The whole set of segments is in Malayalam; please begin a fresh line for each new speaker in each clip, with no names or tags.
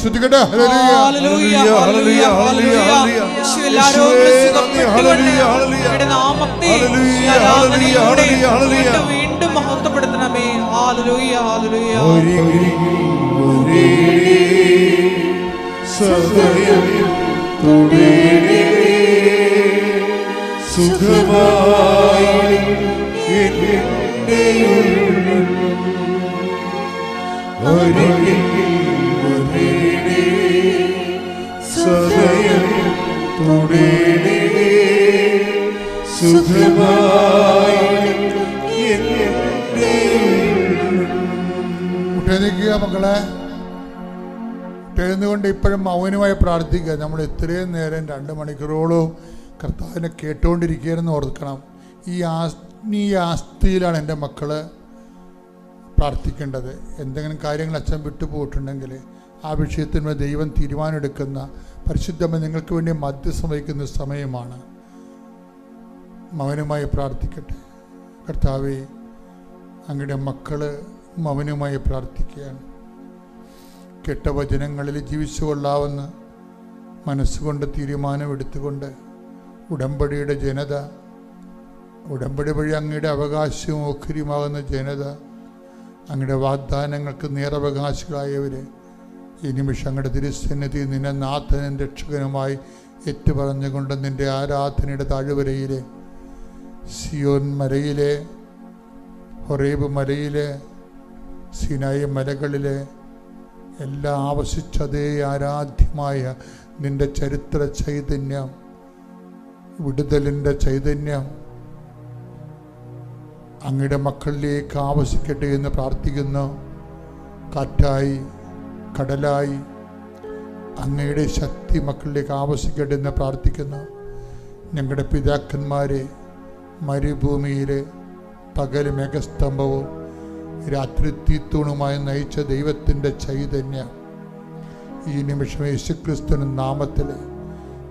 ശ്രുതികട്ടെ. ഹല്ലേലൂയ ഹല്ലേലൂയ ഹല്ലേലൂയ
ഹല്ലേലൂയ വീണ്ടും മഹത്വപ്പെടുത്തണമേ. ഹല്ലേലൂയ ഹല്ലേലൂയ
സദയം തുടരേ സുഖമായി എൻ്റെ സദയം തുടരേ സുഖമായി
ഉട്ടേന്നിക്കുക മക്കളെ, ഉട്ടേന്നുകൊണ്ട് ഇപ്പോഴും മൗനമായി പ്രാർത്ഥിക്കുക. നമ്മൾ ഇത്രയും നേരം 2 മണിക്കൂറോളം കർത്താവിനെ കേട്ടുകൊണ്ടിരിക്കുകയെന്ന് ഓർക്കണം. ഈ ആസ്തിയിലാണ് എൻ്റെ മക്കൾ പ്രാർത്ഥിക്കേണ്ടത്. എന്തെങ്കിലും കാര്യങ്ങൾ അച്ഛൻ വിട്ടുപോയിട്ടുണ്ടെങ്കിൽ ആ വിഷയത്തിന് ദൈവം തീരുമാനമെടുക്കുന്ന പരിശുദ്ധമായി നിങ്ങൾക്ക് വേണ്ടി മധ്യസ്ഥം വഹിക്കുന്ന സമയമാണ്. മൗനമായി പ്രാർത്ഥിക്കട്ടെ. കർത്താവേ, അങ്ങയുടെ മക്കൾ മൗനമായി പ്രാർത്ഥിക്കുകയാണ്. കെട്ട വചനങ്ങളിൽ ജീവിച്ചു കൊള്ളാവുന്ന മനസ്സുകൊണ്ട് തീരുമാനമെടുത്തുകൊണ്ട് ഉടമ്പടിയുടെ ജനത, ഉടമ്പടി വഴി അങ്ങയുടെ അവകാശവും ഓഹരിയുമാകുന്ന ജനത, അങ്ങയുടെ വാഗ്ദാനങ്ങൾക്ക് നേരവകാശികളായവർ ഈ നിമിഷം അങ്ങയുടെ തിരുസന്നിധി നിന്നെ നാഥനും രക്ഷകനുമായി ഏറ്റുപറഞ്ഞുകൊണ്ട് നിൻ്റെ ആരാധനയുടെ താഴ്വരയിലെ, സിയോൻ മലയിലെ, ഹൊറേബ് മലയിലെ, സിനായി മലകളിലെ എല്ലാ ആവശ്യിച്ചതേ ആരാധ്യമായ നിൻ്റെ ചരിത്ര ചൈതന്യം, വിടുതലിൻ്റെ ചൈതന്യം അങ്ങയുടെ മക്കളിലേക്ക് ആവശ്യിക്കട്ടെ എന്ന് പ്രാർത്ഥിക്കുന്നു. കാറ്റായി, കടലായി അങ്ങയുടെ ശക്തി മക്കളിലേക്ക് ആവശ്യിക്കട്ടെ എന്ന് പ്രാർത്ഥിക്കുന്നു. ഞങ്ങളുടെ പിതാക്കന്മാരെ മരുഭൂമിയിലെ പകൽ മേഘസ്തംഭവും രാത്രി തീത്തൂണുമായി നയിച്ച ദൈവത്തിൻ്റെ ചൈതന്യം ഈ നിമിഷം യേശുക്രിസ്തുവിന്റെ നാമത്തിൽ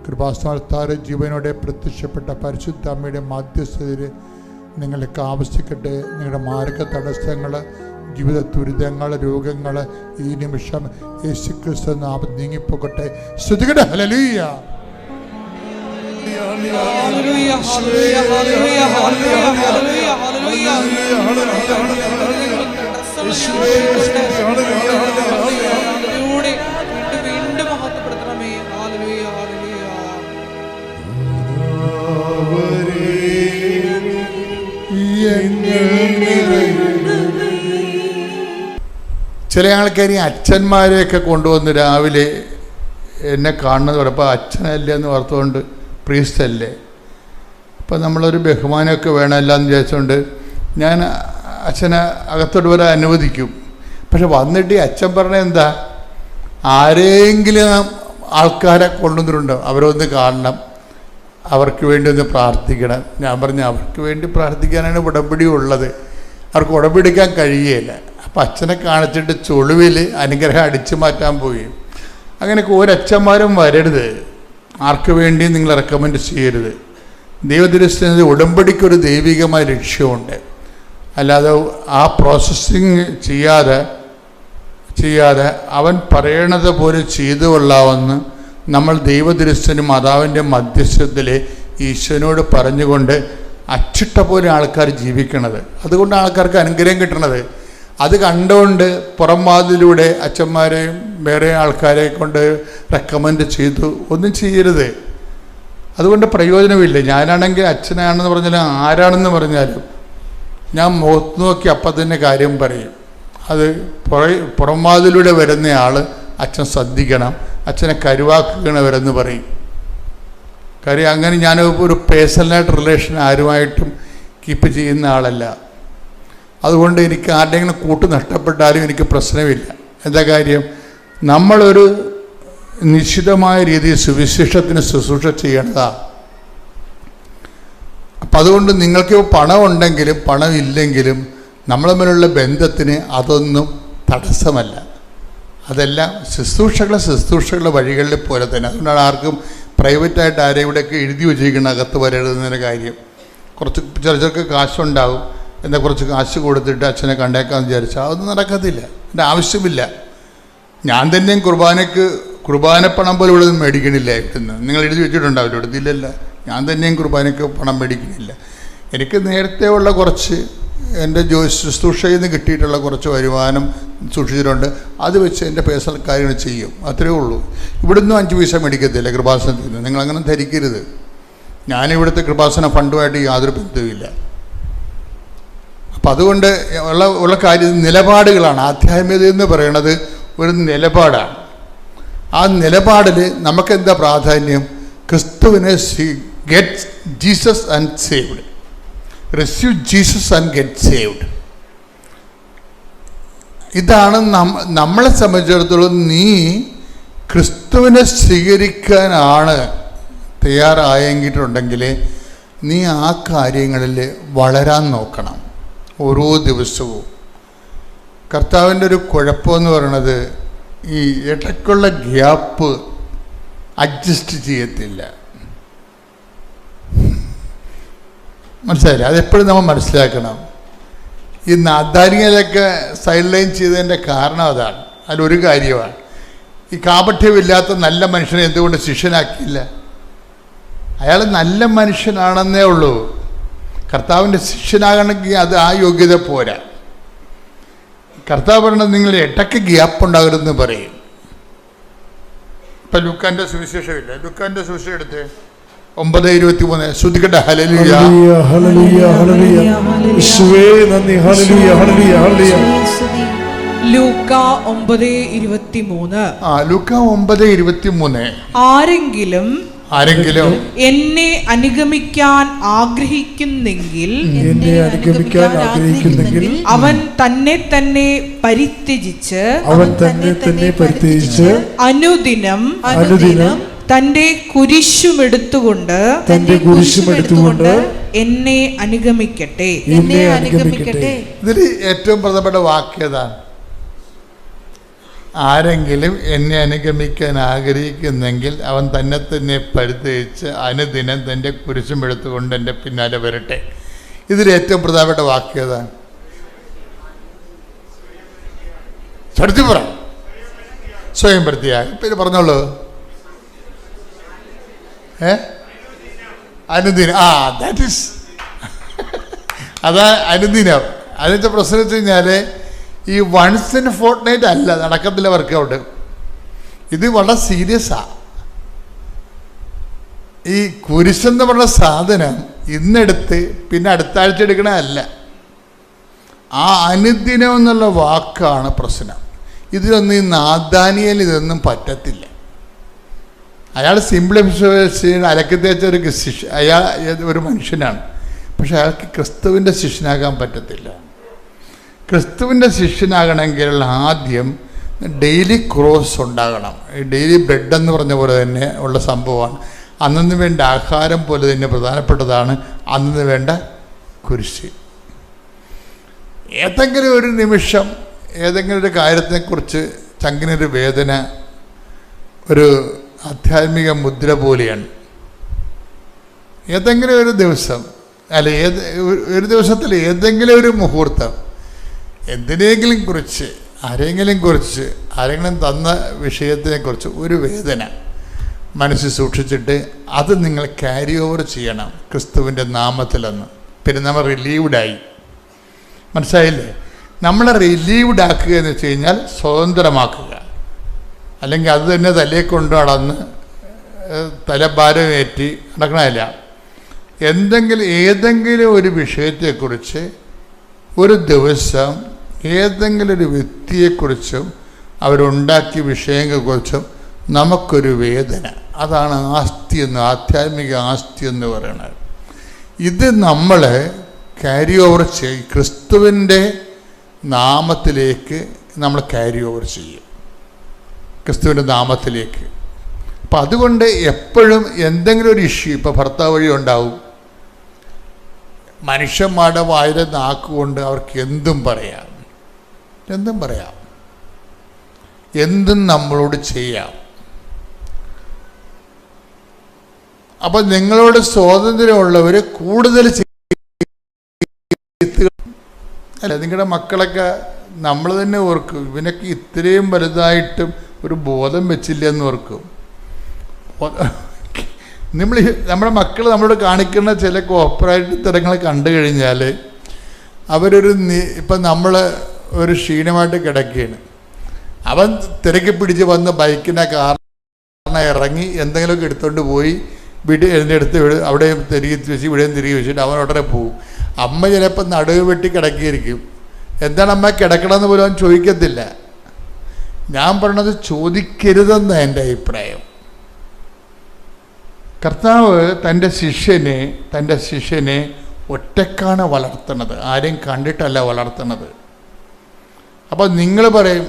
കൃപാസ്ഥാനത്താറ് ജീവനോടെ പ്രത്യക്ഷപ്പെട്ട പരിശുദ്ധ അമ്മയുടെ മാധ്യസ്ഥതയിൽ നിങ്ങൾക്ക് ആവശ്യിക്കട്ടെ. നിങ്ങളുടെ മാർഗ തടസ്സങ്ങൾ, ജീവിത ദുരിതങ്ങൾ, രോഗങ്ങൾ ഈ നിമിഷം യേശുക്രിസ്തു നാമത്തിൽ നീങ്ങിപ്പോകട്ടെ. സ്തുതിക്കട്ടെ. ഹല്ലേലൂയ
ഹല്ലേലൂയ ഹല്ലേലൂയ ഹല്ലേലൂയ ഹല്ലേലൂയ ഹല്ലേലൂയ വീണ്ടും മഹത്വപ്പെടുത്തണമേ. Hallelujah hallelujah.
ചില ആൾക്കാർ ഈ അച്ഛന്മാരെയൊക്കെ കൊണ്ടുവന്ന് രാവിലെ എന്നെ കാണുന്നത് പറയുമ്പോൾ അച്ഛനല്ലേ എന്ന് ഓർത്തുകൊണ്ട് പ്രീസ്റ്റല്ലേ, അപ്പം നമ്മളൊരു ബഹുമാനമൊക്കെ വേണമല്ല എന്ന് വിചാരിച്ചുകൊണ്ട് ഞാൻ അച്ഛനെ അകത്തോട്ട് വരാൻ അനുവദിക്കും. പക്ഷെ വന്നിട്ട് ഈ അച്ഛൻ പറഞ്ഞ എന്താ, ആരെങ്കിലും ആൾക്കാരെ കൊണ്ടുവന്നിട്ടുണ്ടോ അവരൊന്ന് കാണണം, അവർക്ക് വേണ്ടി ഒന്ന് പ്രാർത്ഥിക്കണം. ഞാൻ പറഞ്ഞു അവർക്ക് വേണ്ടി പ്രാർത്ഥിക്കാനാണ് ഉടമ്പടി ഉള്ളത്, അവർക്ക് ഉടമ്പടിക്കാൻ കഴിയുകയില്ല. അപ്പം അച്ഛനെ കാണിച്ചിട്ട് ചൊളിവിൽ അനുഗ്രഹം അടിച്ചു മാറ്റാൻ പോയി. അങ്ങനെയൊക്കെ ഒരച്ഛന്മാരും വരരുത്, ആർക്ക് വേണ്ടിയും നിങ്ങൾ റെക്കമെൻഡ് ചെയ്യരുത്. ദൈവദൃഷ്ടി ഉടമ്പടിക്കൊരു ദൈവികമായ ലക്ഷ്യമുണ്ട്. അല്ലാതെ ആ പ്രോസസ്സിങ് ചെയ്യാതെ അവൻ പറയണത് പോലെ ചെയ്തു കൊള്ളാമെന്ന് നമ്മൾ ദൈവദൃശ്യനും മാതാവിൻ്റെ മധ്യസ്ഥത്തിൽ ഈശ്വരനോട് പറഞ്ഞുകൊണ്ട് അച്ചിട്ട പോലെ ആൾക്കാർ ജീവിക്കണത്. അതുകൊണ്ട് ആൾക്കാർക്ക് അനുഗ്രഹം കിട്ടണത്. അത് കണ്ടുകൊണ്ട് പുറം വാതിലൂടെ അച്ഛന്മാരെയും വേറെ ആൾക്കാരെ കൊണ്ട് റെക്കമെൻഡ് ചെയ്തു ഒന്നും ചെയ്യരുത്. അതുകൊണ്ട് പ്രയോജനമില്ല. ഞാനാണെങ്കിൽ അച്ഛനാണെന്ന് പറഞ്ഞാലും ആരാണെന്ന് പറഞ്ഞാലും ഞാൻ മുഖത്ത് നോക്കി അപ്പം തന്നെ കാര്യം പറയും. അത് പുറം വാതിലൂടെ വരുന്ന ആൾ അച്ഛൻ ശ്രദ്ധിക്കണം, അച്ഛനെ കരുവാക്കണവരെന്ന് പറയും. കാര്യം അങ്ങനെ ഞാൻ ഒരു പേഴ്സണലായിട്ട് റിലേഷൻ ആരുമായിട്ടും കീപ്പ് ചെയ്യുന്ന ആളല്ല. അതുകൊണ്ട് എനിക്ക് ആരുടെയെങ്കിലും കൂട്ട് നഷ്ടപ്പെട്ടാലും എനിക്ക് പ്രശ്നമില്ല. എന്താ കാര്യം, നമ്മളൊരു നിശ്ചിതമായ രീതിയിൽ സുവിശേഷത്തിന് ശുശ്രൂഷ ചെയ്യേണ്ടതാണ്. അപ്പം അതുകൊണ്ട് നിങ്ങൾക്ക് പണം ഉണ്ടെങ്കിലും പണം ഇല്ലെങ്കിലും നമ്മൾ തമ്മിലുള്ള ബന്ധത്തിന് അതൊന്നും തടസ്സമല്ല. അതെല്ലാം ശുശ്രൂഷകളുടെ വഴികളിൽ പോലെ തന്നെ. അതുകൊണ്ടാണ് ആർക്കും പ്രൈവറ്റായിട്ട് ആരെയും ഇവിടെയൊക്കെ എഴുതി വെച്ചിരിക്കണം അകത്ത് വരരുതെന്നൊരു കാര്യം. കുറച്ച് ചെറുക്ക് കാശുണ്ടാവും, എന്നാൽ കുറച്ച് കാശ് കൊടുത്തിട്ട് അച്ഛനെ കണ്ടേക്കാമെന്ന് വിചാരിച്ചാൽ അതൊന്നും നടക്കത്തില്ല. അതിൻ്റെ ആവശ്യമില്ല. ഞാൻ തന്നെയും കുർബാനപ്പണം പോലും ഇവിടെ നിന്ന് മേടിക്കണില്ല എന്ന് നിങ്ങൾ എഴുതി വെച്ചിട്ടുണ്ടാവില്ല, എടുത്തില്ലല്ല. ഞാൻ തന്നെയും കുർബാനയ്ക്ക് പണം മേടിക്കണില്ല. എനിക്ക് നേരത്തെ ഉള്ള കുറച്ച് എൻ്റെ ശുശ്രൂഷയിൽ നിന്ന് കിട്ടിയിട്ടുള്ള കുറച്ച് വരുമാനം സൂക്ഷിച്ചിട്ടുണ്ട്. അത് വെച്ച് എൻ്റെ പേഴ്സണൽ കാര്യങ്ങൾ ചെയ്യും, അത്രയേ ഉള്ളൂ. ഇവിടുന്ന് 5 പൈസ മേടിക്കത്തില്ല കൃപാസനത്തിൽ നിന്ന്. നിങ്ങളങ്ങനെ ധരിക്കരുത്. ഞാനിവിടുത്തെ കൃപാസന ഫണ്ടുമായിട്ട് യാതൊരു ബന്ധവുമില്ല. അപ്പം അതുകൊണ്ട് ഉള്ള കാര്യം നിലപാടുകളാണ്. ആധ്യാത്മികത എന്ന് പറയുന്നത് ഒരു നിലപാടാണ്. ആ നിലപാടിൽ നമുക്കെന്താ പ്രാധാന്യം? ക്രിസ്തുവിനെ get Jesus and saved. Receive Jesus and get saved. ഇതാണ് നമ്മളെ സംബന്ധിച്ചിടത്തോളം. നീ ക്രിസ്തുവിനെ സ്വീകരിക്കാനാണ് തയ്യാറായെങ്കിട്ടുണ്ടെങ്കിൽ നീ ആ കാര്യങ്ങളിൽ വളരാൻ നോക്കണം ഓരോ ദിവസവും. കർത്താവിൻ്റെ ഒരു കുഴപ്പമെന്ന് പറയണത് ഈ ഇടയ്ക്കുള്ള ഗ്യാപ്പ് അഡ്ജസ്റ്റ് ചെയ്യത്തില്ല. മനസ്സിലായില്ലേ? അതെപ്പോഴും നമ്മൾ മനസ്സിലാക്കണം. ഈ നാദാനികളൊക്കെ സൈഡ് ലൈൻ ചെയ്തതിൻ്റെ കാരണം അതാണ്. അതിലൊരു കാര്യമാണ്, ഈ കാപഠ്യമില്ലാത്ത നല്ല മനുഷ്യനെ എന്തുകൊണ്ട് ശിഷ്യനാക്കിയില്ല? അയാൾ നല്ല മനുഷ്യനാണെന്നേ ഉള്ളൂ. കർത്താവിൻ്റെ ശിഷ്യനാകണമെങ്കിൽ അത് ആ യോഗ്യത പോരാ. കർത്താവ് പറയണത് നിങ്ങൾ ഇടയ്ക്ക് ഗ്യാപ്പ് ഉണ്ടാകരുതെന്ന് പറയും. ഇപ്പം ലുക്കാൻ്റെ സുവിശേഷമില്ല, ലുക്കാൻ്റെ സുവിശേഷം എടുത്ത് 9:23 ശ്രദ്ധിക്കട്ടെ. ഹല്ലേലൂയ
ഹല്ലേലൂയ ഹല്ലേലൂയ യേശുവേ നന്ദി. ഹല്ലേലൂയ ഹല്ലേലൂയ ഹല്ലേലൂയ.
ലൂക്ക 9:23.
ലൂക്ക 9:23.
ആരെങ്കിലും എന്നെ അനുഗമിക്കാൻ ആഗ്രഹിക്കുന്നെങ്കിൽ അവൻ തന്നെ തന്നെ പരിത്യജിച്ച് അനുദിനം തന്റെ കുരിശുമെടുത്തുകൊണ്ട് എന്നെ അനുഗമിക്കട്ടെ.
ഇതിൽ ഏറ്റവും പ്രധാനപ്പെട്ട വാക്യതാണ്. ആരെങ്കിലും എന്നെ അനുഗമിക്കാൻ ആഗ്രഹിക്കുന്നെങ്കിൽ അവൻ തന്നെ തന്നെ പരിത്യജിച്ച് അനുദിനം തൻ്റെ കുരിശും എടുത്തുകൊണ്ട് എൻ്റെ പിന്നാലെ വരട്ടെ. ഇതിൽ ഏറ്റവും പ്രധാനപ്പെട്ട വാക്യതാണ്. പറ, സ്വയം വൃത്തിയാകും. പിന്നെ പറഞ്ഞോളൂ. അനുദിനം. ദാറ്റ് ഈസ് അതാ അനുദിനം. അതിൻ്റെ പ്രശ്നം വെച്ച് കഴിഞ്ഞാൽ ഈ വൺസ് ഇൻ ഫോർട്ട്നൈറ്റ് അല്ല, നടക്കത്തില്ല വർക്കൗട്ട്. ഇത് വളരെ സീരിയസാണ്. ഈ കുരിശെന്ന് പറഞ്ഞ സാധനം ഇന്നെടുത്ത് പിന്നെ അടുത്ത ആഴ്ച എടുക്കണമല്ല. ആ അനുദിനം എന്നുള്ള വാക്കാണ് പ്രശ്നം. ഇതിലൊന്നും ഈ നാദാനിയേൽ ഇതൊന്നും പറ്റത്തില്ല. അയാൾ സിംപ്ലിഫൈ അലക്കി തേച്ച അയാൾ ഒരു മനുഷ്യനാണ്. പക്ഷെ അയാൾക്ക് ക്രിസ്തുവിൻ്റെ ശിഷ്യനാകാൻ പറ്റത്തില്ല. ക്രിസ്തുവിൻ്റെ ശിഷ്യനാകണമെങ്കിൽ ആദ്യം ഡെയിലി ക്രോസ് ഉണ്ടാകണം. ഈ ഡെയിലി ബ്രെഡ് എന്ന് പറഞ്ഞ പോലെ തന്നെ ഉള്ള സംഭവമാണ്. അന്നു വേണ്ട ആഹാരം പോലെ തന്നെ പ്രധാനപ്പെട്ടതാണ് അന്നു വേണ്ട കുരിശ്. ഏതെങ്കിലും ഒരു നിമിഷം ഏതെങ്കിലും ഒരു കാര്യത്തെക്കുറിച്ച് ചങ്കിനൊരു വേദന ഒരു ആധ്യാത്മിക മുദ്ര പോലെയാണ്. ഏതെങ്കിലും ഒരു ദിവസം അല്ല ഒരു ദിവസത്തിൽ ഏതെങ്കിലും ഒരു മുഹൂർത്തം എന്തിനെങ്കിലും കുറിച്ച് ആരെങ്കിലും തന്ന വിഷയത്തിനെക്കുറിച്ച് ഒരു വേദന മനസ്സിൽ സൂക്ഷിച്ചിട്ട് അത് നിങ്ങൾ ക്യാരി ഓവർ ചെയ്യണം ക്രിസ്തുവിൻ്റെ നാമത്തിലെന്ന്. പിന്നെ നമ്മൾ റിലീവ്ഡായി. മനസ്സിലായില്ലേ? നമ്മളെ റിലീവ്ഡ് ആക്കുക എന്ന് വെച്ച് കഴിഞ്ഞാൽ സ്വതന്ത്രമാക്കുക. അല്ലെങ്കിൽ അത് തന്നെ തലയെ കൊണ്ട് നടന്ന് തലഭാരമേറ്റി നടക്കണമല്ല. ഏതെങ്കിലും ഒരു വിഷയത്തെക്കുറിച്ച് ഒരു ദിവസം ഏതെങ്കിലും ഒരു വ്യക്തിയെക്കുറിച്ചും അവരുണ്ടാക്കിയ വിഷയങ്ങളെക്കുറിച്ചും നമുക്കൊരു വേദന. അതാണ് ആധ്യാത്മിക ആസ്തി എന്ന് പറയുന്നത്. ഇത് നമ്മൾ ക്യാരി ഓവർ ചെയ്യും. ക്രിസ്തുവിൻ്റെ നാമത്തിലേക്ക് നമ്മൾ ക്യാരി ഓവർ ചെയ്യും, ക്രിസ്തുവിൻ്റെ നാമത്തിലേക്ക്. അപ്പം അതുകൊണ്ട് എപ്പോഴും എന്തെങ്കിലും ഒരു ഇഷ്യൂ, ഇപ്പോൾ ഭർത്താവ് വഴി ഉണ്ടാവും. മനുഷ്യന്മാരുടെ വായിലെ നാക്കുകൊണ്ട് അവർക്ക് എന്തും പറയാം, എന്തും നമ്മളോട് ചെയ്യാം. അപ്പം നിങ്ങളോട് സ്വാതന്ത്ര്യമുള്ളവർ കൂടുതൽ അല്ല, നിങ്ങളുടെ മക്കളൊക്കെ നമ്മൾ തന്നെ ഓർക്കും, ഇവനൊക്കെ ഇത്രയും വലുതായിട്ടും ഒരു ബോധം വെച്ചില്ല എന്ന് ഓർക്കും. നമ്മുടെ മക്കൾ നമ്മളോട് കാണിക്കുന്ന ചില കോപ്പറേറ്റ് തരങ്ങൾ കണ്ടു കഴിഞ്ഞാൽ അവരൊരു ഇപ്പം നമ്മൾ ഒരു ക്ഷീണമായിട്ട് കിടക്കുകയാണ്, അവൻ തിരക്കി പിടിച്ച് വന്ന് ബൈക്കിനെ കാറിനെ ഇറങ്ങി എന്തെങ്കിലുമൊക്കെ എടുത്തുകൊണ്ട് പോയി എഴുന്നെടുത്ത് അവിടെയും തിരികെ വെച്ച് ഇവിടെയും തിരികെ വെച്ചിട്ട് അവൻ ഉടനെ പോവും. അമ്മ ചിലപ്പോൾ നടുവ് വെട്ടി കിടക്കിയിരിക്കും. എന്താണ് അമ്മ കിടക്കണമെന്ന് പോലും അവൻ ചോദിക്കത്തില്ല. ഞാൻ പറഞ്ഞത് ചോദിക്കരുതെന്ന് എൻ്റെ അഭിപ്രായം. കർത്താവ് തൻ്റെ ശിഷ്യനെ ഒറ്റക്കാണ് വളർത്തുന്നത്, ആരെയും കണ്ടിട്ടല്ല വളർത്തുന്നത്. അപ്പോൾ നിങ്ങൾ പറയും,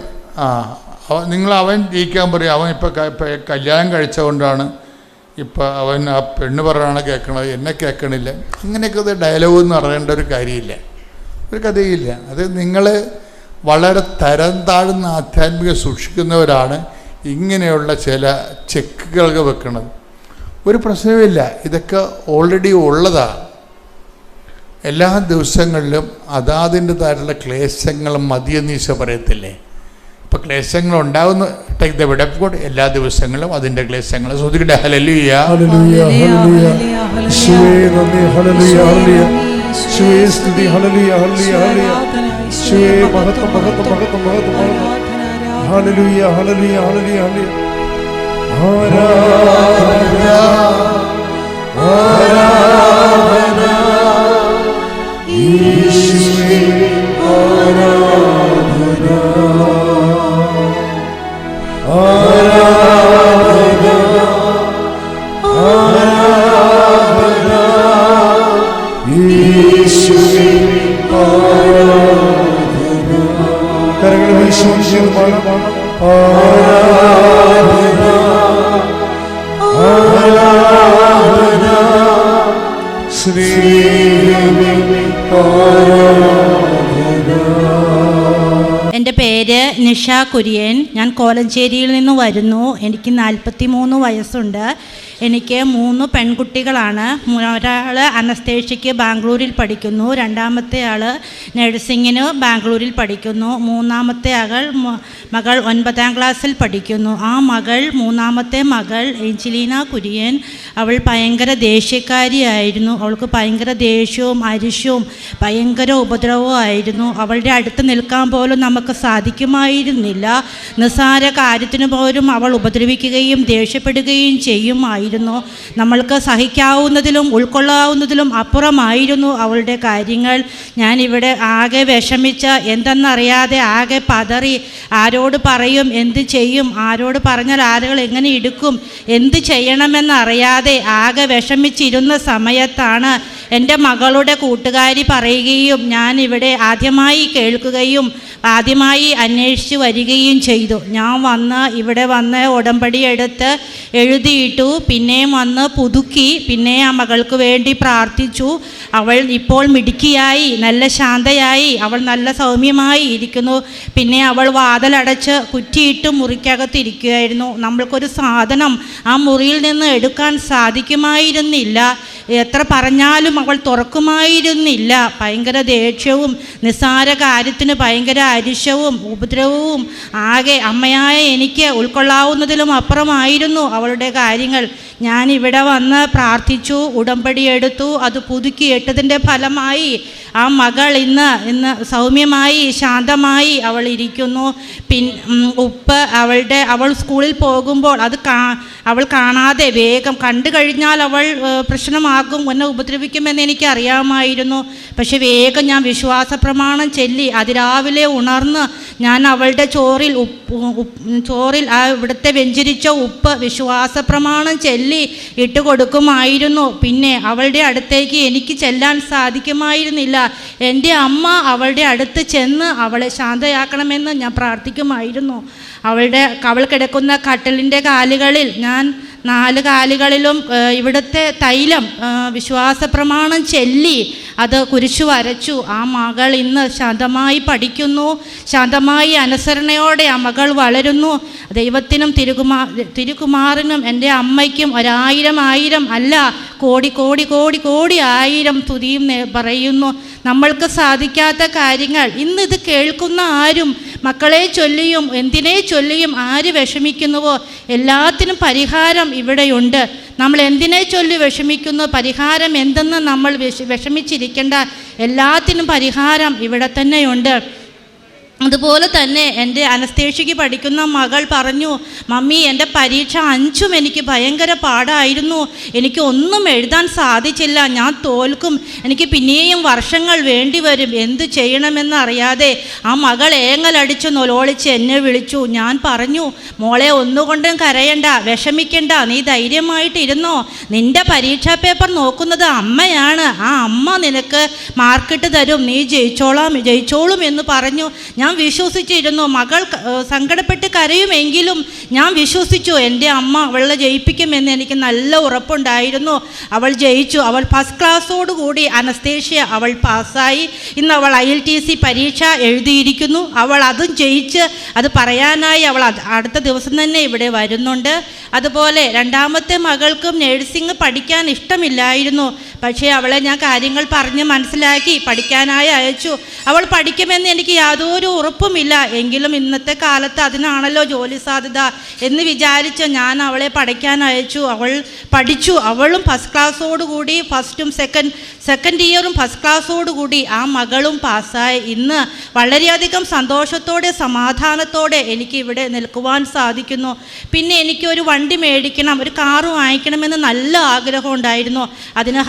അവൻ ജയിക്കാൻ പറയും, അവൻ ഇപ്പം കല്യാണം കഴിച്ചുകൊണ്ടാണ് ഇപ്പം അവൻ ആ പെണ്ണ് പറയാണ് കേൾക്കണത്, എന്നെ കേൾക്കണില്ല. അങ്ങനെയൊക്കെ അത് ഡയലോഗൊന്നും അറിയേണ്ട ഒരു കാര്യമില്ല, ഒരു കഥയില്ല. അത് നിങ്ങൾ വളരെ തരം താഴ്ന്ന ആധ്യാത്മിക സൂക്ഷിക്കുന്നവരാണ് ഇങ്ങനെയുള്ള ചില ചെക്കുകളൊക്കെ വെക്കുന്നത്. ഒരു പ്രശ്നവുമില്ല, ഇതൊക്കെ ഓൾറെഡി ഉള്ളതാണ്. എല്ലാ ദിവസങ്ങളിലും അതാതിൻ്റെതായിട്ടുള്ള ക്ലേശങ്ങളും മതിയെന്ന് ഈശോ പറയത്തില്ലേ? ഇപ്പം ക്ലേശങ്ങൾ ഉണ്ടാകുന്ന ടേക്ക് ദ വിഡ് ഓഫ് ഗോഡ്. എല്ലാ ദിവസങ്ങളും അതിൻ്റെ ക്ലേശങ്ങൾ ശ്രദ്ധിക്കട്ടെ. ഹല്ലേലൂയ,
ഹല്ലേലൂയ, ഹല്ലേലൂയ. യേശുവേ നന്ദി, ഹല്ലേലൂയ, ഹല്ലേലൂയ. യേശുവേ സ്തുതി, ഹല്ലേലൂയ, ഹല്ലേലൂയ, ഹല്ലേലൂയ. യേശുവേ മഹത്വം, മഹത്വം, മഹത്വം, മഹത്വം, മഹത്വം. ഹല്ലേലൂയ, ഹല്ലേലൂയ, ഹല്ലേലൂയ, ഹല്ലേലൂയ. ആരാധന, ആരാധന യേശുവേ, ആരാധന, ആരാധന, ആരാധന യേശുവേ, ആരാധന. കരങ്ങൾ വീശുവാൻ ആരാധന, ആരാധന ശ്രീയേ, ആരാധന.
എൻ്റെ പേര് നിഷ കുര്യൻ. ഞാൻ കോലഞ്ചേരിയിൽ നിന്ന് വരുന്നു. എനിക്ക് 43 വയസ്സുണ്ട്. എനിക്ക് 3 പെൺകുട്ടികളാണ്. ഒരാൾ അനസ്തേഷ്യയ്ക്ക് ബാംഗ്ലൂരിൽ പഠിക്കുന്നു, രണ്ടാമത്തെ ആൾ നഴ്സിങ്ങിന് ബാംഗ്ലൂരിൽ പഠിക്കുന്നു, മൂന്നാമത്തെ മകൾ 9ാം ക്ലാസ്സിൽ പഠിക്കുന്നു. ആ മൂന്നാമത്തെ മകൾ ഏഞ്ചലീന കുര്യൻ, അവൾ ഭയങ്കര ദേഷ്യക്കാരിയായിരുന്നു. അവൾക്ക് ഭയങ്കര ദേഷ്യവും അരിശവും ഭയങ്കര ഉപദ്രവവും ആയിരുന്നു. അവളുടെ അടുത്ത് നിൽക്കാൻ പോലും നമുക്ക് സാധിക്കുമായിരുന്നില്ല. നിസ്സാര കാര്യത്തിന് പോലും അവൾ ഉപദ്രവിക്കുകയും ദേഷ്യപ്പെടുകയും ചെയ്യുമായിരുന്നു. നമ്മൾക്ക് സഹിക്കാവുന്നതിലും ഉൾക്കൊള്ളാവുന്നതിലും അപ്പുറമായിരുന്നു അവളുടെ കാര്യങ്ങൾ. ഞാനിവിടെ ആകെ വിഷമിച്ച, എന്തെന്നറിയാതെ ആകെ പതറി, ആരോട് പറയും, എന്ത് ചെയ്യും, ആരോട് പറഞ്ഞാൽ ആളുകൾ എങ്ങനെ എടുക്കും, എന്ത് ചെയ്യണമെന്നറിയാതെ ആകെ വിഷമിച്ചിരുന്ന സമയത്താണ് എൻ്റെ മകളുടെ കൂട്ടുകാരി പറയുകയും ഞാനിവിടെ ആദ്യമായി കേൾക്കുകയും ആദ്യമായി അന്വേഷിച്ച് വരികയും ചെയ്തു. ഞാൻ ഇവിടെ വന്ന് ഉടമ്പടി എടുത്ത് എഴുതിയിട്ടു, പിന്നെയും വന്ന് പുതുക്കി, പിന്നെ ആ മകൾക്ക് വേണ്ടി പ്രാർത്ഥിച്ചു. അവൾ ഇപ്പോൾ മിടുക്കിയായി, നല്ല ശാന്തയായി, അവൾ നല്ല സൗമ്യമായി ഇരിക്കുന്നു. പിന്നെ അവൾ വാതിലടച്ച് കുറ്റിയിട്ട് മുറിക്കകത്തിരിക്കുകയായിരുന്നു. നമ്മൾക്കൊരു സാധനം ആ മുറിയിൽ നിന്ന് എടുക്കാൻ സാധിക്കുമായിരുന്നില്ല. എത്ര പറഞ്ഞാലും അവൾ തുറക്കുമായിരുന്നില്ല. ഭയങ്കര ദേഷ്യവും നിസ്സാര കാര്യത്തിന് ഭയങ്കര അരിശവും ഉപദ്രവവും ആകെ അമ്മയായ എനിക്ക് ഉൾക്കൊള്ളാവുന്നതിലും അപ്പുറമായിരുന്നു അവളുടെ കാര്യങ്ങൾ. ഞാനിവിടെ വന്ന് പ്രാർത്ഥിച്ചു, ഉടമ്പടി എടുത്തു, അത് പുതുക്കിയിട്ടതിൻ്റെ ഫലമായി ആ മകൾ ഇന്ന് സൗമ്യമായി ശാന്തമായി അവൾ ഇരിക്കുന്നു. ഉപ്പ് അവൾ സ്കൂളിൽ പോകുമ്പോൾ അവൾ കാണാതെ വേഗം കണ്ടു കഴിഞ്ഞാൽ അവൾ പ്രശ്നമാകും, എന്നെ ഉപദ്രവിക്കുമെന്ന് എനിക്കറിയാമായിരുന്നു. പക്ഷെ വേഗം ഞാൻ വിശ്വാസ പ്രമാണം ചൊല്ലി അതിരാവിലെ ഉണർന്ന് ഞാൻ അവളുടെ ചോറിൽ ഇവിടുത്തെ വെഞ്ചരിച്ച ഉപ്പ് വിശ്വാസ പ്രമാണം ചൊല്ലി ഇട്ട് കൊടുക്കുമായിരുന്നു. പിന്നെ അവളുടെ അടുത്തേക്ക് എനിക്ക് ചെല്ലാൻ സാധിക്കുമായിരുന്നില്ല. എൻ്റെ അമ്മ അവളുടെ അടുത്ത് ചെന്ന് അവളെ ശാന്തയാക്കണമെന്ന് ഞാൻ പ്രാർത്ഥിക്കുമായിരുന്നു. അവൾ കിടക്കുന്ന കട്ടിലിൻ്റെ കാലുകളിൽ ഞാൻ 4 കാലുകളിലും ഇവിടുത്തെ തൈലം വിശ്വാസ പ്രമാണം ചൊല്ലി അത് കുരിശു വരച്ചു. ആ മകൾ ഇന്ന് ശാന്തമായി പഠിക്കുന്നു, ശാന്തമായി അനുസരണയോടെ ആ മകൾ വളരുന്നു. ദൈവത്തിനും തിരുകുമാരനും എൻ്റെ അമ്മയ്ക്കും 1000 അല്ല, കോടി 1000 തുതിയും പറയുന്നു. നമ്മൾക്ക് സാധിക്കാത്ത കാര്യങ്ങൾ ഇന്നിത് കേൾക്കുന്ന ആരും മക്കളെ ചൊല്ലിയും എന്തിനെ ചൊല്ലിയും ആര് വിഷമിക്കുന്നുവോ എല്ലാത്തിനും പരിഹാരം ഇവിടെയുണ്ട്. നമ്മൾ എന്തിനെ ചൊല്ലി വിഷമിക്കുന്നു, പരിഹാരം എന്തെന്ന് നമ്മൾ വിഷമിച്ചിരിക്കേണ്ട, എല്ലാത്തിനും പരിഹാരം ഇവിടെ തന്നെയുണ്ട്. അതുപോലെ തന്നെ എൻ്റെ അനസ്തേഷ്യയ്ക്ക് പഠിക്കുന്ന മകൾ പറഞ്ഞു, മമ്മി എൻ്റെ പരീക്ഷ 5ഉം എനിക്ക് ഭയങ്കര പാടായിരുന്നു, എനിക്ക് ഒന്നും എഴുതാൻ സാധിച്ചില്ല, ഞാൻ തോൽക്കും, എനിക്ക് പിന്നെയും വർഷങ്ങൾ വേണ്ടി വരും, എന്തു ചെയ്യണമെന്ന് അറിയാതെ ആ മകൾ ഏങ്ങലടിച്ച് നൊലോളിച്ച് എന്നെ വിളിച്ചു. ഞാൻ പറഞ്ഞു, മോളെ ഒന്നുകൊണ്ടും കരയണ്ട, വിഷമിക്കണ്ട, നീ ധൈര്യമായിട്ട് ഇരുന്നോ, നിൻ്റെ പരീക്ഷാ പേപ്പർ നോക്കുന്നത് അമ്മയാണ്, ആ അമ്മ നിനക്ക് മാർക്കിട്ട് തരും, നീ ജയിച്ചോളും എന്ന് പറഞ്ഞു. ഞാൻ വിശ്വസിച്ചിരുന്നു. മകൾ സങ്കടപ്പെട്ട് കരയുമെങ്കിലും ഞാൻ വിശ്വസിച്ചു, എൻ്റെ അമ്മ അവളെ ജയിപ്പിക്കുമെന്ന് എനിക്ക് നല്ല ഉറപ്പുണ്ടായിരുന്നു. അവൾ ജയിച്ചു. അവൾ ഫസ്റ്റ് ക്ലാസ്സോടുകൂടി അനസ്തേഷ്യ അവൾ പാസ്സായി. ഇന്ന് അവൾ ILTC പരീക്ഷ എഴുതിയിരിക്കുന്നു. അവൾ അതും ജയിച്ച് അത് പറയാനായി അവൾ അടുത്ത ദിവസം തന്നെ ഇവിടെ വരുന്നുണ്ട്. അതുപോലെ രണ്ടാമത്തെ മകൾക്കും നേഴ്സിംഗ് പഠിക്കാൻ ഇഷ്ടമില്ലായിരുന്നു. പക്ഷേ അവളെ ഞാൻ കാര്യങ്ങൾ പറഞ്ഞ് മനസ്സിലാക്കി പഠിക്കാനായി അയച്ചു. അവൾ പഠിക്കുമെന്ന് എനിക്ക് യാതൊരു ഉറപ്പുമില്ല, എങ്കിലും ഇന്നത്തെ കാലത്ത് അതിനാണല്ലോ ജോലി സാധ്യത എന്ന് വിചാരിച്ച് ഞാൻ അവളെ പഠിക്കാൻ അയച്ചു. അവൾ പഠിച്ചു. അവളും ഫസ്റ്റ് ക്ലാസ്സോടുകൂടി ഫസ്റ്റും സെക്കൻഡ് ഇയറും ഫസ്റ്റ് ക്ലാസ്സോടുകൂടി ആ മകളും പാസ്സായി. ഇന്ന് വളരെയധികം സന്തോഷത്തോടെ സമാധാനത്തോടെ എനിക്ക് ഇവിടെ നിൽക്കുവാൻ സാധിക്കുന്നു. പിന്നെ എനിക്കൊരു വണ്ടി മേടിക്കണം, ഒരു കാറ് വാങ്ങിക്കണമെന്ന് നല്ല ആഗ്രഹം ഉണ്ടായിരുന്നു. അതിന്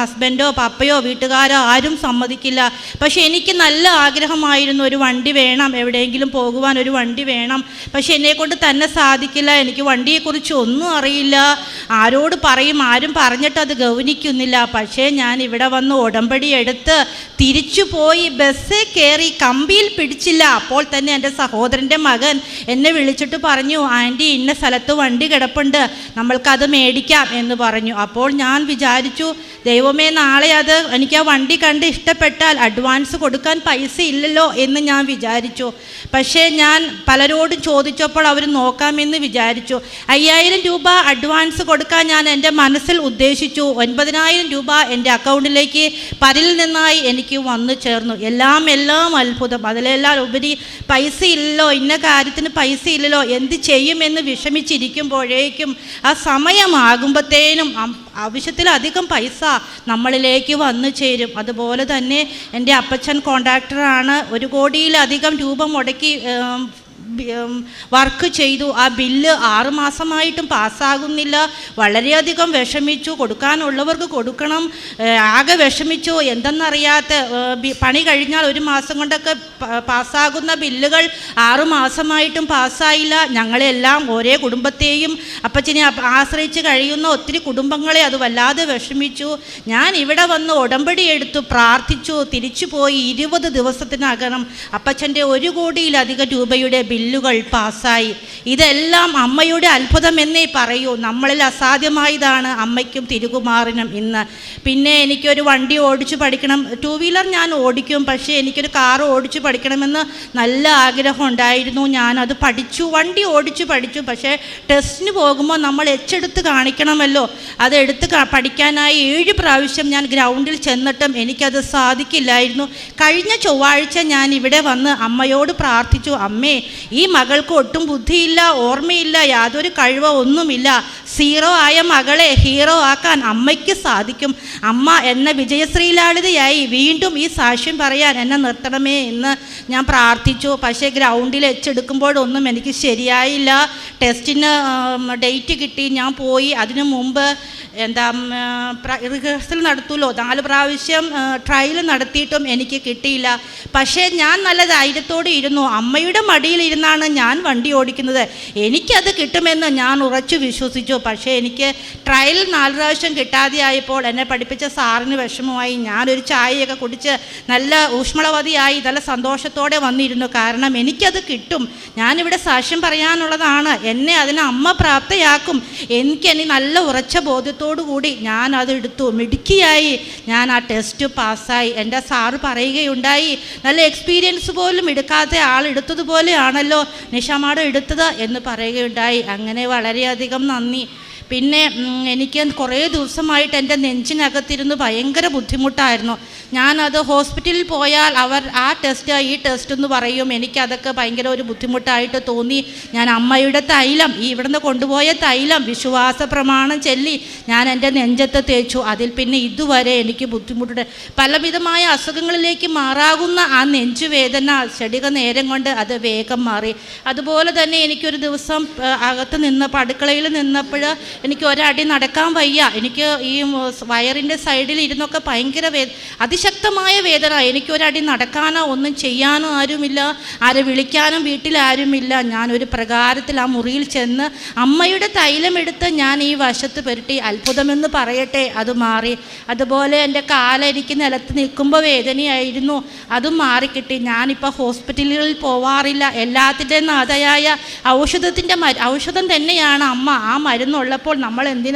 ഹസ്ബൻഡോ പപ്പയോ വീട്ടുകാരോ ആരും സമ്മതിക്കില്ല. പക്ഷേ എനിക്ക് നല്ല ആഗ്രഹമായിരുന്നു, ഒരു വണ്ടി വേണം, എവിടെയെങ്കിലും പോകുവാൻ ഒരു വണ്ടി വേണം. പക്ഷെ എന്നെക്കൊണ്ട് തന്നെ സാധിക്കില്ല, എനിക്ക് വണ്ടിയെക്കുറിച്ച് ഒന്നും അറിയില്ല, ആരോട് പറയും, ആരും പറഞ്ഞിട്ട് അത് ഗൗനിക്കുന്നില്ല. പക്ഷേ ഞാൻ ഇവിടെ വന്ന് ഉടമ്പടി എടുത്ത് തിരിച്ചു പോയി ബസ്സിൽ കയറി കമ്പിയിൽ പിടിച്ചില്ല. അപ്പോൾ തന്നെ എൻ്റെ സഹോദരൻ്റെ മകൻ എന്നെ വിളിച്ചിട്ട് പറഞ്ഞു, ആൻറ്റി ഇന്ന സ്ഥലത്ത് വണ്ടി കിടപ്പുണ്ട്, നമ്മൾക്കത് മേടിക്കാം എന്ന് പറഞ്ഞു. അപ്പോൾ ഞാൻ വിചാരിച്ചു, ദൈവമേ നാളെ അത് എനിക്ക് ആ വണ്ടി കണ്ട് ഇഷ്ടപ്പെട്ടാൽ അഡ്വാൻസ് കൊടുക്കാൻ പൈസ ഇല്ലല്ലോ എന്ന് ഞാൻ വിചാരിച്ചു. പക്ഷേ ഞാൻ പലരോടും ചോദിച്ചപ്പോൾ അവർ നോക്കാമെന്ന് വിചാരിച്ചു. 5000 രൂപ അഡ്വാൻസ് കൊടുക്കാൻ ഞാൻ എൻ്റെ മനസ്സിൽ ഉദ്ദേശിച്ചു. 9000 രൂപ എൻ്റെ അക്കൗണ്ടിലേക്ക് പരിൽ നിന്നായി എനിക്ക് വന്നു ചേർന്നു. എല്ലാം അത്ഭുതം. അതിലെല്ലാം ഉപരി പൈസ ഇല്ലല്ലോ, ഇന്ന കാര്യത്തിന് പൈസ ഇല്ലല്ലോ, എന്ത് ചെയ്യുമെന്ന് വിഷമിച്ചിരിക്കുമ്പോഴേക്കും ആ സമയമാകുമ്പോഴത്തേനും ആവശ്യത്തിലധികം പൈസ നമ്മളിലേക്ക് വന്നു ചേരും. അതുപോലെ തന്നെ എൻ്റെ അപ്പച്ചൻ കോൺട്രാക്ടറാണ്. 1 കോടിയിലധികം രൂപ മുടക്കി വർക്ക് ചെയ്തു. ആ ബില്ല് 6 മാസമായിട്ടും പാസ്സാകുന്നില്ല. വളരെയധികം വിഷമിച്ചു. കൊടുക്കാനുള്ളവർക്ക് കൊടുക്കണം, ആകെ വിഷമിച്ചു. എന്തെന്നറിയാത്ത പണി കഴിഞ്ഞാൽ 1 മാസം കൊണ്ടൊക്കെ പാസ്സാകുന്ന ബില്ലുകൾ 6 മാസമായിട്ടും പാസ്സായില്ല. ഞങ്ങളെല്ലാം ഒരേ കുടുംബത്തെയും അപ്പച്ചനെ ആശ്രയിച്ച് കഴിയുന്ന ഒത്തിരി കുടുംബങ്ങളെ അത് വല്ലാതെ വിഷമിച്ചു. ഞാൻ ഇവിടെ വന്ന് ഉടമ്പടി എടുത്തു, പ്രാർത്ഥിച്ചു, തിരിച്ചു പോയി. 20 ദിവസത്തിനകം അപ്പച്ചൻ്റെ 1 കോടിയിലധികം രൂപയുടെ ബില്ലുകൾ പാസ്സായി. ഇതെല്ലാം അമ്മയുടെ അത്ഭുതമെന്നേ പറയൂ. നമ്മളിൽ അസാധ്യമായതാണ് അമ്മയ്ക്കും തിരുകുമാറിനും ഇന്ന്. പിന്നെ എനിക്കൊരു വണ്ടി ഓടിച്ചു പഠിക്കണം. 2 വീലർ ഞാൻ ഓടിക്കും, പക്ഷേ എനിക്കൊരു കാർ ഓടിച്ചു പഠിക്കണമെന്ന് നല്ല ആഗ്രഹം ഉണ്ടായിരുന്നു. ഞാനത് പഠിച്ചു, വണ്ടി ഓടിച്ചു പഠിച്ചു. പക്ഷേ ടെസ്റ്റിന് പോകുമ്പോൾ നമ്മൾ എച്ചെടുത്ത് കാണിക്കണമല്ലോ. അതെടുത്ത് പഠിക്കാനായി 7 പ്രാവശ്യം ഞാൻ ഗ്രൗണ്ടിൽ ചെന്നിട്ടും എനിക്കത് സാധിക്കില്ലായിരുന്നു. കഴിഞ്ഞ ചൊവ്വാഴ്ച ഞാൻ ഇവിടെ വന്ന് അമ്മയോട് പ്രാർത്ഥിച്ചു, അമ്മേ ഈ മകൾക്ക് ഒട്ടും ബുദ്ധിയില്ല, ഓർമ്മയില്ല, യാതൊരു കഴിവോ ഒന്നുമില്ല. 0 ആയ മകളെ ഹീറോ ആക്കാൻ അമ്മയ്ക്ക് സാധിക്കും. അമ്മ എന്ന വിജയശ്രീലാളിതയായി വീണ്ടും ഈ സാക്ഷ്യം പറയാൻ എന്നെ നിർത്തണമേ എന്ന് ഞാൻ പ്രാർത്ഥിച്ചു. പക്ഷേ ഗ്രൗണ്ടിൽ എച്ചെടുക്കുമ്പോഴൊന്നും എനിക്ക് ശരിയായില്ല. ടെസ്റ്റിന് ഡേറ്റ് കിട്ടി, ഞാൻ പോയി. അതിനു മുമ്പ് റിഹേഴ്സൽ നടത്തുമല്ലോ, 4 പ്രാവശ്യം ട്രയൽ നടത്തിയിട്ടും എനിക്ക് കിട്ടിയില്ല. പക്ഷേ ഞാൻ നല്ല ധൈര്യത്തോടെ ഇരുന്നു. അമ്മയുടെ മടിയിലിരുന്നാണ് ഞാൻ വണ്ടി ഓടിക്കുന്നത്, എനിക്കത് കിട്ടുമെന്ന് ഞാൻ ഉറച്ചു വിശ്വസിച്ചു. പക്ഷേ എനിക്ക് ട്രയൽ 4 പ്രാവശ്യം കിട്ടാതെയായപ്പോൾ എന്നെ പഠിപ്പിച്ച സാറിന് വിഷമമായി. ഞാനൊരു ചായയൊക്കെ കുടിച്ച് നല്ല ഊഷ്മളവതിയായി നല്ല സന്തോഷത്തോടെ വന്നിരുന്നു. കാരണം എനിക്കത് കിട്ടും, ഞാനിവിടെ സാക്ഷ്യം പറയാനുള്ളതാണ്, എന്നെ അതിന് അമ്മ പ്രാപ്തയാക്കും. എനിക്കെനി നല്ല ഉറച്ച ബോധ്യത്തോടു കൂടി ഞാൻ അതെടുത്തു. മിടുക്കിയായി ഞാൻ ആ ടെസ്റ്റ് പാസ്സായി. എൻ്റെ സാറ് പറയുകയുണ്ടായി, നല്ല എക്സ്പീരിയൻസ് പോലും എടുക്കാത്ത ആൾ എടുത്തതുപോലെയാണല്ലോ നിഷ മാഡം എടുത്തത് എന്ന് പറയുകയുണ്ടായി. അങ്ങനെ വളരെയധികം നന്ദി. പിന്നെ എനിക്ക് കുറേ ദിവസമായിട്ട് എൻ്റെ നെഞ്ചിനകത്തിരുന്ന് ഭയങ്കര ബുദ്ധിമുട്ടായിരുന്നു. ഞാനത് ഹോസ്പിറ്റലിൽ പോയാൽ അവർ ആ ടെസ്റ്റ് ഈ ടെസ്റ്റ് എന്ന് പറയും. എനിക്കതൊക്കെ ഭയങ്കര ഒരു ബുദ്ധിമുട്ടായിട്ട് തോന്നി. ഞാൻ അമ്മയുടെ തൈലം, ഇവിടുന്ന് കൊണ്ടുപോയ തൈലം വിശ്വാസ പ്രമാണം ചൊല്ലി ഞാൻ എൻ്റെ നെഞ്ചത്ത് തേച്ചു. അതിൽ പിന്നെ ഇതുവരെ എനിക്ക് ബുദ്ധിമുട്ടുണ്ട്. പലവിധമായ അസുഖങ്ങളിലേക്ക് മാറാകുന്ന ആ നെഞ്ചുവേദന ചെടിക നേരം കൊണ്ട് അത് വേഗം മാറി. അതുപോലെ തന്നെ എനിക്കൊരു ദിവസം അകത്ത് നിന്നപ്പോൾ, അടുക്കളയിൽ നിന്നപ്പോൾ എനിക്ക് ഒരടി നടക്കാൻ വയ്യ. എനിക്ക് ഈ വയറിൻ്റെ സൈഡിൽ ഇരുന്നൊക്കെ ഭയങ്കര അതിശക്തമായ വേദന. എനിക്കൊരടി നടക്കാനോ ഒന്നും ചെയ്യാനോ ആരുമില്ല, ആരെ വിളിക്കാനും വീട്ടിൽ ആരുമില്ല. ഞാനൊരു പ്രകാരത്തിൽ ആ മുറിയിൽ ചെന്ന് അമ്മയുടെ തൈലമെടുത്ത് ഞാൻ ഈ വശത്ത് പുരട്ടി. അത്ഭുതമെന്ന് പറയട്ടെ, അത് മാറി. അതുപോലെ എൻ്റെ കാലെനിക്ക് നിലത്ത് നിൽക്കുമ്പോൾ വേദനയായിരുന്നു, അതും മാറിക്കിട്ടി. ഞാനിപ്പോൾ ഹോസ്പിറ്റലുകളിൽ പോവാറില്ല. എല്ലാത്തിൻ്റെ നാഥയായ ഔഷധം തന്നെയാണ് അമ്മ. ആ മരുന്നുള്ളപ്പോൾ നമ്മൾ എന്തിനാ